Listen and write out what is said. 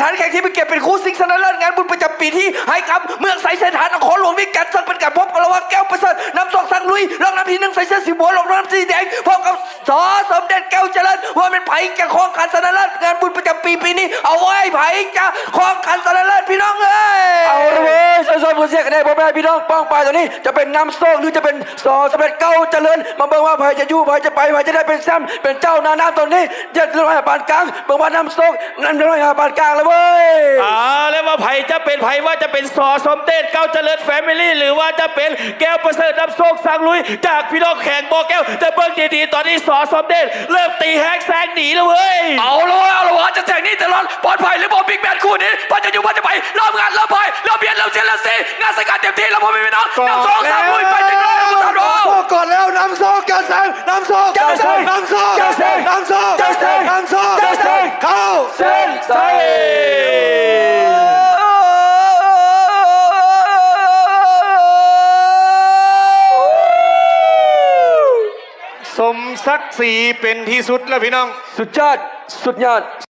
ฐานแข่งที่เป็นเกียรติเป็นคู่ซิงชนะเลิศงานบุญประจำปีที่ให้กับเมืองใสเสถานนครหลวงวิกาซึ่งเป็นการพบกันระหว่างแก้วประเสริฐนำสองสังลุยรองน้ำที่หนึ่งใส่เสื้อสีบัวรองน้ำสีแดงพบกับสอสมเด็จแก้วเจริญว่าเป็นไผ่จะครองขันชนะเลิศงานบุญประจำปีนี้เอาไว้ไผ่จะครองขันชนะเลิศพี่น้องเอ้ยเอาละเว้ยโซนผู้เสียกันได้พ่อแม่พี่น้องป้องไปตัวนี้จะเป็นน้ำโซ่หรือจะเป็นสอสมเด็จเก้าเจริญมาเบิ่งว่าไผ่จะอยู่ไผ่จะไปไผ่จะได้เป็นแซมเป็นเจ้านาน้ำตัวนี้เจ็ดร้อยปานกลางเบิ่งว่าน้ำโซ่นั่นร้อยปานกลางแล้วเว้ยแล้วว่าไผ่จะเป็นไผ่ว่าจะเป็นสอสมเด็จเก้าเจริญแฟมิลี่หรือว่าจะเป็นแก้วประเสริฐน้ำโชคสังลุยจากพี่น้องแข่งบ่อแก้วแต่เบิ่งดีๆตอนนี้สอสมเด็จเริ่มตีแฮกแซงหนีแล้วเว้ยเอาละวะจะแข่งนี่ตลอดปลอดภัยหรือบ่บิ๊กแมนคู่นี้พอจะอยู่พอจะไปเริ่มงานเริ่มพายเริ่มเบียดเริ่มเชียร์เริ่มซีงานสกัดเต็มที่แล้วพ่อพี่น้องน้ำโชคสังลุยไปจังเลยน้ำโชคก่อนแล้วน้ำโซ่แก้วแซงน้ำโซ่แก้วแซงน้ำโซ่แก้วแซงน้ำโซ่แก้วแซงน้ำโซ่แก้วแซงเข้าเส้นใสสมศักดิ์ศรีเป็นที่สุดแล้วพี่น้องสุดยอดสุดยอด